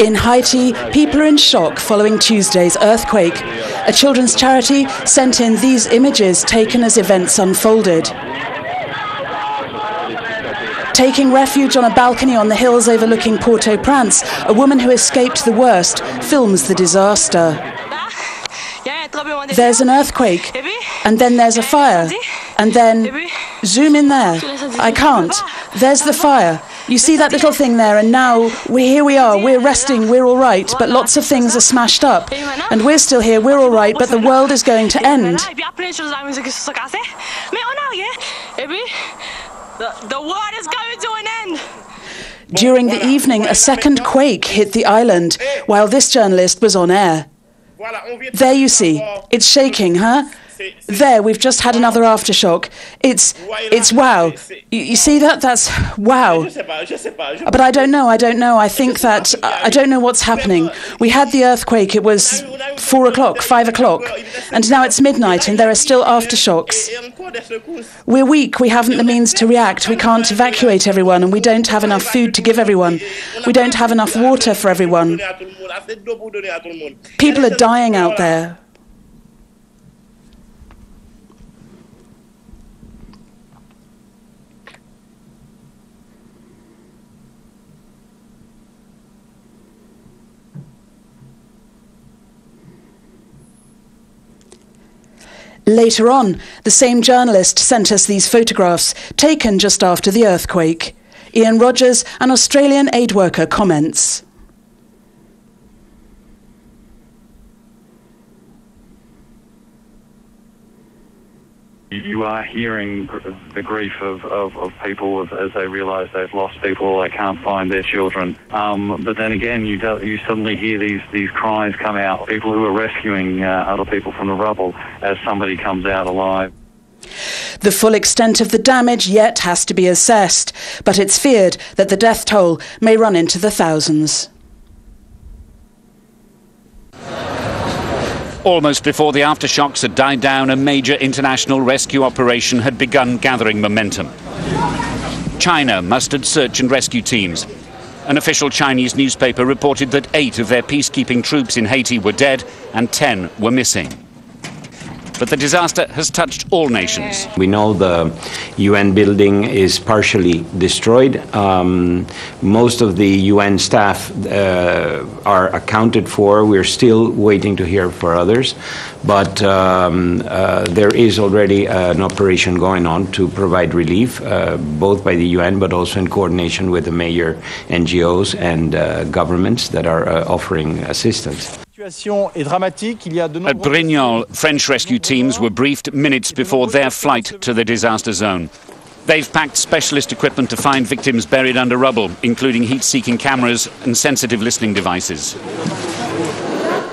In Haiti, people are in shock following Tuesday's earthquake. A children's charity sent in these images taken as events unfolded. Taking refuge on a balcony on the hills overlooking Port-au-Prince, a woman who escaped the worst films the disaster. There's an earthquake, and then there's a fire, and then... Zoom in there. I can't. There's the fire. You see that little thing there, and now here we are, we're resting, we're all right, but lots of things are smashed up. And we're still here, we're all right, but the world is going to end. The world is going to an end. During the evening, a second quake hit the island while this journalist was on air. There you see, it's shaking, huh? There, we've just had another aftershock. It's wow. You see that? That's wow. But I don't know. I think that, I don't know what's happening. We had the earthquake, it was 4 o'clock, 5 o'clock, and now it's midnight and there are still aftershocks. We're weak, we haven't the means to react, we can't evacuate everyone, and we don't have enough food to give everyone. We don't have enough water for everyone. People are dying out there. Later on, the same journalist sent us these photographs, taken just after the earthquake. Ian Rogers, an Australian aid worker, comments. You are hearing the grief of people as they realise they've lost people, they can't find their children. But then again, you suddenly hear these cries come out, people who are rescuing other people from the rubble as somebody comes out alive. The full extent of the damage yet has to be assessed, but it's feared that the death toll may run into the thousands. Almost before the aftershocks had died down, a major international rescue operation had begun gathering momentum. China mustered search and rescue teams. An official Chinese newspaper reported that 8 of their peacekeeping troops in Haiti were dead and 10 were missing. But the disaster has touched all nations. We know the UN building is partially destroyed. Most of the UN staff are accounted for. We're still waiting to hear for others. But there is already an operation going on to provide relief, both by the UN, but also in coordination with the major NGOs and governments that are offering assistance. At Brignoles, French rescue teams were briefed minutes before their flight to the disaster zone. They've packed specialist equipment to find victims buried under rubble, including heat-seeking cameras and sensitive listening devices.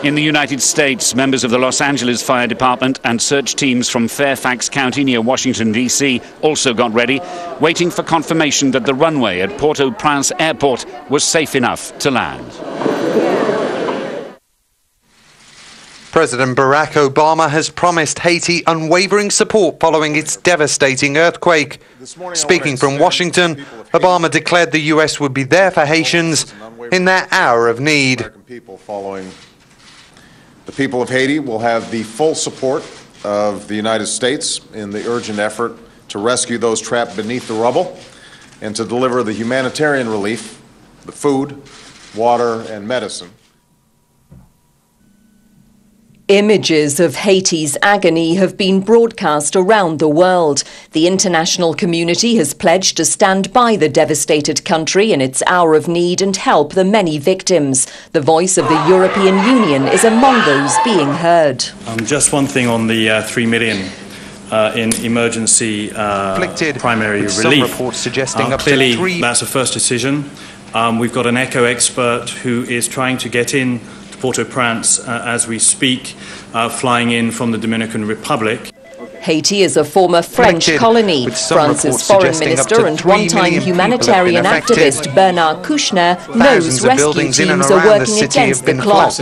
In the United States, members of the Los Angeles Fire Department and search teams from Fairfax County near Washington, D.C. also got ready, waiting for confirmation that the runway at Port-au-Prince Airport was safe enough to land. President Barack Obama has promised Haiti unwavering support following its devastating earthquake. Speaking from Washington, Obama declared the U.S. would be there for Haitians in their hour of need. The people of Haiti will have the full support of the United States in the urgent effort to rescue those trapped beneath the rubble and to deliver the humanitarian relief, the food, water, and medicine. Images of Haiti's agony have been broadcast around the world. The international community has pledged to stand by the devastated country in its hour of need and help the many victims. The voice of the European Union is among those being heard. Just one thing on the 3 million in emergency primary relief. Some reports suggesting up to clearly, 3. That's a first decision. We've got an ECHO expert who is trying to get in Port-au-Prince as we speak, flying in from the Dominican Republic. Haiti is a former French colony. France's foreign minister and one-time humanitarian activist Bernard Kouchner knows rescue teams are working against the clock.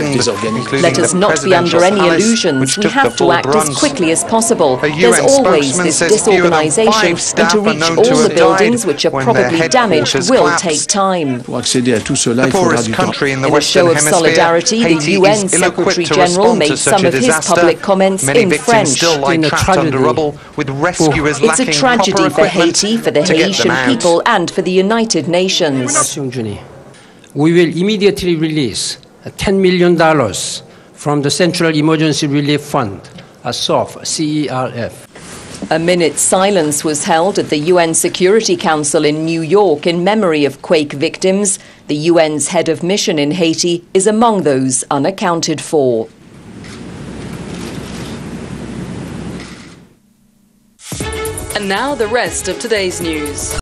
Let us not be under any illusions. We have to act as quickly as possible. There's always this disorganization, and to reach all the buildings which are probably damaged will take time. The poorest country in the Western In a show of solidarity, the UN Secretary General made some of his public comments in French. It's a tragedy for Haiti, for the Haitian people, and for the United Nations. We will immediately release $10 million from the Central Emergency Relief Fund, a SOF, CERF. A minute's silence was held at the UN Security Council in New York in memory of quake victims. The UN's head of mission in Haiti is among those unaccounted for. And now the rest of today's news.